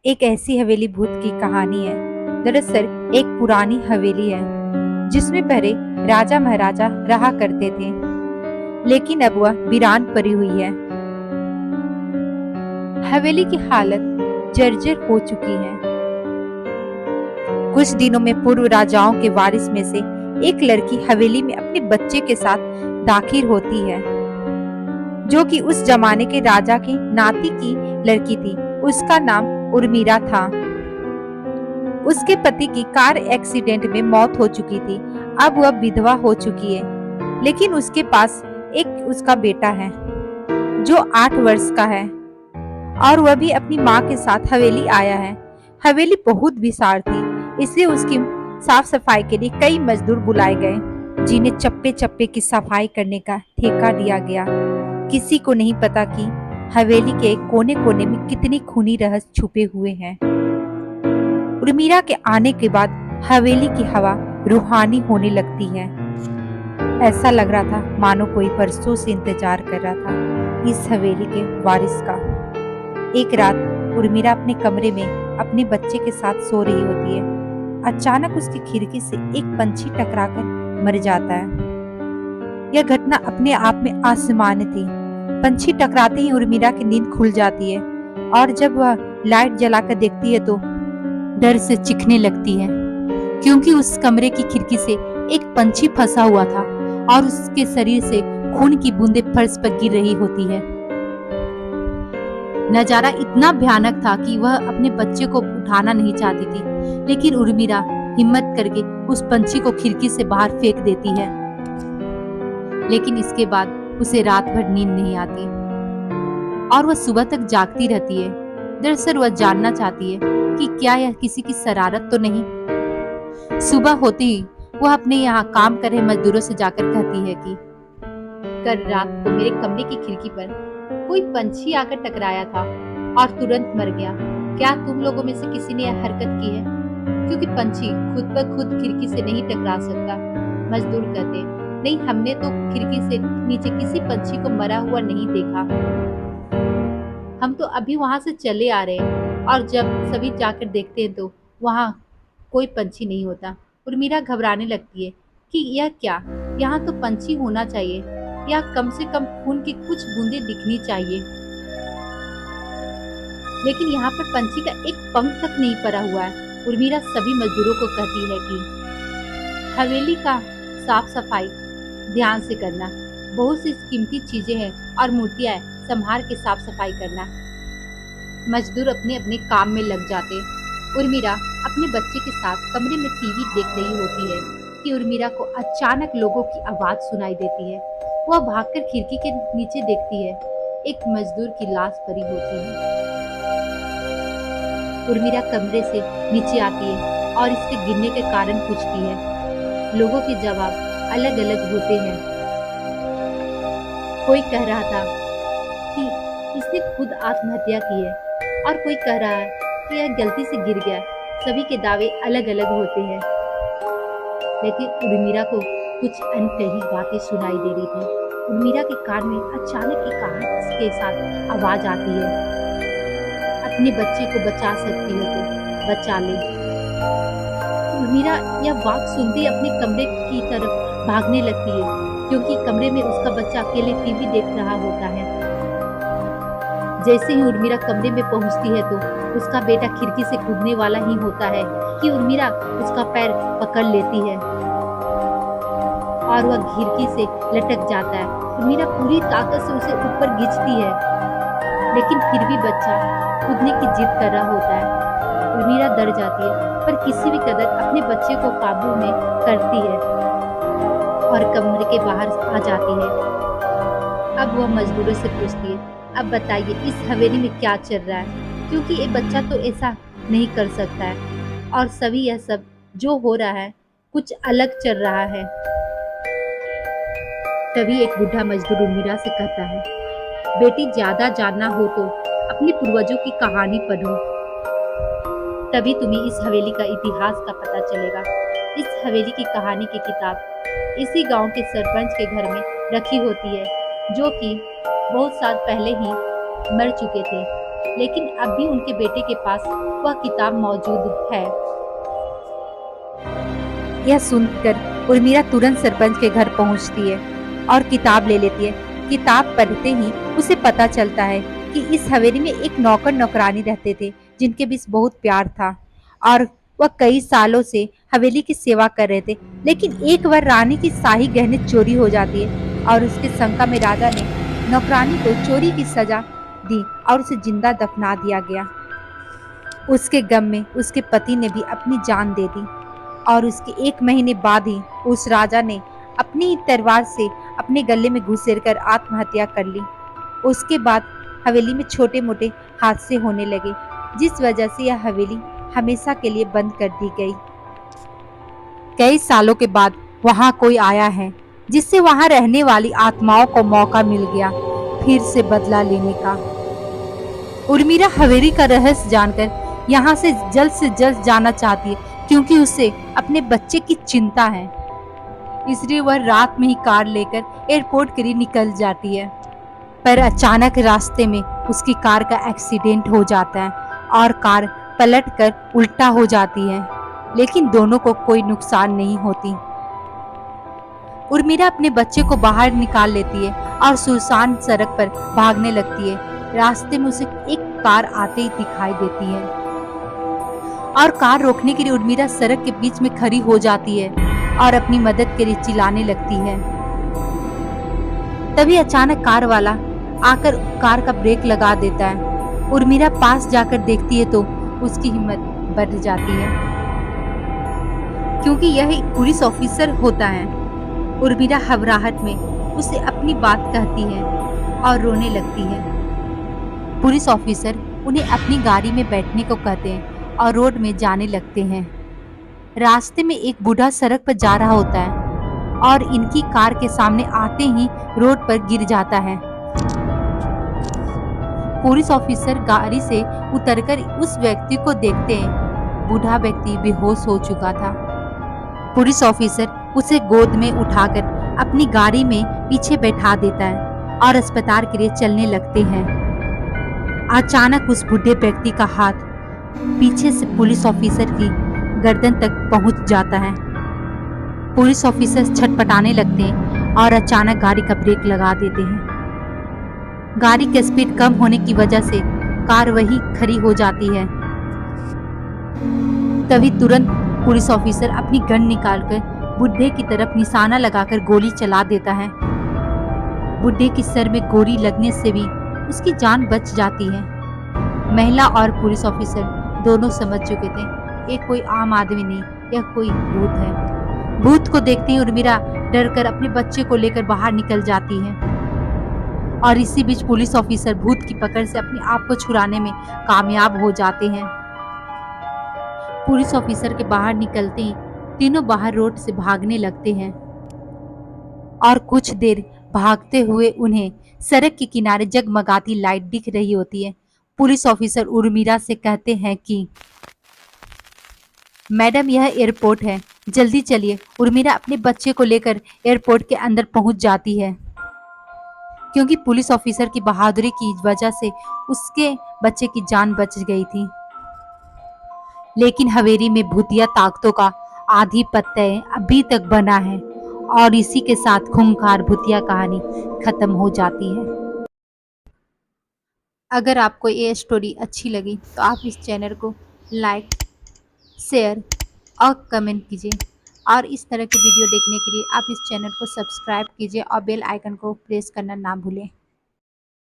एक ऐसी हवेली भूत की कहानी है। दरअसल एक पुरानी हवेली है जिसमें पहले राजा महाराजा रहा करते थे, लेकिन अब वह वीरान पड़ी हुई है। हवेली की हालत जर्जर हो चुकी है। कुछ दिनों में पूर्व राजाओं के वारिस में से एक लड़की हवेली में अपने बच्चे के साथ दाखिल होती है, जो कि उस जमाने के राजा की नाती की लड़की थी। उसका नाम उर्मिला था। उसके पति की कार एक्सीडेंट में मौत हो चुकी थी। अब वह विधवा हो चुकी है, लेकिन उसके पास एक उसका बेटा है जो 8 वर्ष का है, और वह भी अपनी माँ के साथ हवेली आया है। हवेली बहुत विशाल थी, इसलिए उसकी साफ सफाई के लिए कई मजदूर बुलाए गए, जिन्हें चप्पे चप्पे की सफाई करने का ठेका दिया गया। किसी को नहीं पता कि हवेली के कोने कोने में कितने खूनी रहस्य छुपे हुए हैं। उर्मिला के आने के बाद हवेली की हवा रूहानी होने लगती है। ऐसा लग रहा था मानो कोई बरसों से इंतजार कर रहा था इस हवेली के वारिस का। एक रात उर्मिला अपने कमरे में अपने बच्चे के साथ सो रही होती है। अचानक उसकी खिड़की से एक पंछी टकराकर मर जाता है। यह घटना अपने आप में असामान्य थी। पंछी टकराते ही उर्मिला की नींद खुल जाती है, और जब वह लाइट जलाकर देखती है तो डर से चीखने लगती है, क्योंकि उस कमरे की खिड़की से एक पंछी फंसा हुआ था और उसके शरीर से खून की बूंदें फर्श पर गिर रही होती है। नजारा इतना भयानक था कि वह अपने बच्चे को उठाना नहीं चाहती थी, लेकिन उर्मिला हिम्मत करके उस पंछी को खिड़की से बाहर फेंक देती है। लेकिन इसके बाद उसे रात भर नींद नहीं आती और वह सुबह तक जागती रहती है। दरअसल वह जानना चाहती है कि क्या यह किसी की शरारत तो नहीं। सुबह होते ही वह अपने यहाँ काम कर रहे मजदूरों से जाकर कहती है कि कल रात को मेरे कमरे की खिड़की पर कोई पंछी आकर टकराया था और तुरंत मर गया। क्या तुम लोगों में से किसी ने यह हरकत की है? क्योंकि पंछी खुद ब खुद खिड़की से नहीं टकरा सकता। मजदूर कहते, नहीं, हमने तो खिड़की से नीचे किसी पंछी को मरा हुआ नहीं देखा। हम तो अभी वहां से चले आ रहे हैं, और जब सभी जाकर देखते हैं तो वहां कोई पंछी नहीं होता। उर्मिला घबराने लगती है कि यह क्या, यहाँ तो पंछी होना चाहिए, या कम से कम खून की कुछ बूंदें दिखनी चाहिए, लेकिन यहाँ पर पंछी का एक पंख तक नहीं पड़ा हुआ है। उर्मिला सभी मजदूरों को कहती है कि हवेली का साफ सफाई ध्यान से करना, बहुत सी कीमती चीजें हैं और मूर्तियां हैं, संभाल के साफ सफाई करना। मजदूर अपने अपने काम में लग जाते। उर्मिला अपने बच्चे के साथ कमरे में टीवी देख रही होती है कि उर्मिला को अचानक लोगों की आवाज सुनाई देती है। वह भागकर खिड़की के नीचे देखती है। एक मजदूर की लाश पड़ी होती है। उर्मिला कमरे से नीचे आती है और इसके गिरने के कारण पूछती है। लोगों के जवाब अलग अलग होते हैं। कोई कह रहा था कि इसने खुद आत्महत्या की है, और कोई कह रहा है कि यह गलती से गिर गया। सभी के दावे अलग अलग होते हैं, लेकिन उर्मिला को कुछ अनकही बातें सुनाई दे रही थी। उर्मिला के कान में अचानक एक आवाज के साथ आवाज आती है, अपने बच्चे को बचा सकती हो तो बचा ले। उर्मिला यह बात सुनते ही अपने कमरे की तरफ भागने लगती है, क्योंकि कमरे में उसका बच्चा अकेले टीवी देख रहा होता है। जैसे ही उर्मिला कमरे में पहुंचती है तो उसका बेटा खिड़की से कूदने वाला ही होता है कि उर्मिला उसका पैर पकड़ लेती है और वह खिड़की से लटक जाता है। उर्मिला पूरी ताकत से उसे ऊपर खींचती है, लेकिन फिर भी बच्चा कूदने की जिद कर रहा होता है। उर्मिला डर जाती है, पर किसी भी कदर अपने बच्चे को काबू में करती है और कमरे के बाहर आ जाती है। अब वह मजदूरों से पूछती है, अब बताइए इस हवेली में क्या चल रहा है, क्योंकि ये बच्चा तो ऐसा नहीं कर सकता है, और सभी यह सब जो हो रहा है कुछ अलग चल रहा है। तभी एक बूढ़ा मजदूर उर्मिला से कहता है, बेटी, ज्यादा जानना हो तो अपने पूर्वजों की कहानी पढ़ो, तभी तुम्हें इस हवेली का इतिहास का पता चलेगा। इस हवेली की कहानी की किताब इसी गांव के सरपंच के घर में रखी होती है, जो कि बहुत साल पहले ही मर चुके थे। लेकिन अब भी उनके बेटे के पास वह किताब मौजूद है। यह सुनकर उर्मिला तुरंत सरपंच के घर पहुंचती है और किताब ले लेती है। किताब पढ़ते ही उसे पता चलता है कि इस हवेली में एक नौकर नौकरानी रहते थे जिनके बीच बहुत प्यार था और वह कई सालों से हवेली की सेवा कर रहे थे। लेकिन एक बार रानी की शाही गहने चोरी हो जाती है और उसके शंका में राजा ने नौकरानी को चोरी की सजा दी और उसे जिंदा दफना दिया गया। उसके गम में उसके पति ने भी अपनी जान दे दी और उसके 1 महीने बाद ही उस राजा ने अपनी ही तलवार से अपने गले में घुसेड़कर आत्महत्या कर ली। उसके बाद हवेली में छोटे मोटे हादसे होने लगे, जिस वजह से यह हवेली हमेशा के लिए बंद कर दी गई। कई सालों के बाद वहां कोई आया है, जिससे वहां रहने वाली आत्माओं को मौका मिल गया फिर से बदला लेने का। उर्मिला हवेली का रहस्य जानकर यहाँ से जल्द जाना चाहती है, क्योंकि उसे अपने बच्चे की चिंता है। इसलिए वह रात में ही कार लेकर एयरपोर्ट के लिए निकल जाती है। पर अचानक रास्ते में उसकी कार का एक्सीडेंट हो जाता है और कार पलटकर उल्टा हो जाती है, लेकिन दोनों को कोई नुकसान नहीं होती। उर्मिला अपने बच्चे को बाहर निकाल लेती है और सुनसान सड़क पर भागने लगती है। रास्ते में उसे एक कार आते ही दिखाई देती है और कार रोकने के लिए उर्मिला सड़क के बीच में खड़ी हो जाती है और अपनी मदद के लिए चिल्लाने लगती है। तभी अचानक कार वाला आकर कार का ब्रेक लगा देता है। उर्मिला पास जाकर देखती है तो उसकी हिम्मत बढ़ जाती है, क्योंकि यह एक पुलिस ऑफिसर होता है। उर्मिला घबराहट में उसे अपनी बात कहती है और रोने लगती है। पुलिस ऑफिसर उन्हें अपनी गाड़ी में बैठने को कहते हैं और रोड में जाने लगते हैं। रास्ते में एक बूढ़ा सड़क पर जा रहा होता है और इनकी कार के सामने आते ही रोड पर गिर जाता है। पुलिस ऑफिसर गाड़ी से उतरकर उस व्यक्ति को देखते हैं। बूढ़ा व्यक्ति बेहोश हो चुका था। पुलिस ऑफिसर उसे गोद में उठाकर अपनी गाड़ी में पीछे बैठा देता है और अस्पताल के लिए चलने लगते हैं। अचानक उस बूढ़े व्यक्ति का हाथ पीछे से पुलिस ऑफिसर की गर्दन तक पहुंच जाता है। पुलिस ऑफिसर छटपटाने लगते हैं और अचानक गाड़ी का ब्रेक लगा देते हैं। गाड़ी की स्पीड कम होने की वजह से कार वहीं खड़ी हो जाती है। तभी तुरंत पुलिस ऑफिसर अपनी गन निकालकर बुढ़े की तरफ निशाना लगाकर गोली चला देता है। बुढ़े की सर में गोली लगने से भी उसकी जान बच जाती है। महिला और पुलिस ऑफिसर दोनों समझ चुके थे ये कोई आम आदमी नहीं, यह कोई भूत है। भूत को देखते ही उर्मिला डरकर अपने बच्चे को लेकर बाहर निकल जाती है और इसी बीच पुलिस ऑफिसर भूत की पकड़ से अपने आप को छुड़ाने में कामयाब हो जाते हैं। पुलिस ऑफिसर के बाहर निकलते ही तीनों बाहर रोड से भागने लगते हैं और कुछ देर भागते हुए उन्हें सड़क के किनारे जगमगाती लाइट दिख रही होती है। पुलिस ऑफिसर उर्मिला से कहते हैं कि मैडम यह एयरपोर्ट है, जल्दी चलिए। उर्मिला अपने बच्चे को लेकर एयरपोर्ट के अंदर पहुंच जाती है, क्योंकि पुलिस ऑफिसर की बहादुरी की वजह से उसके बच्चे की जान बच गई थी। लेकिन हवेली में भूतिया ताकतों का आधिपत्य अभी तक बना है और इसी के साथ खूंखार भूतिया कहानी खत्म हो जाती है। अगर आपको ये स्टोरी अच्छी लगी तो आप इस चैनल को लाइक, शेयर और कमेंट कीजिए और इस तरह की वीडियो देखने के लिए आप इस चैनल को सब्सक्राइब कीजिए और बेल आइकन को प्रेस करना ना भूलें।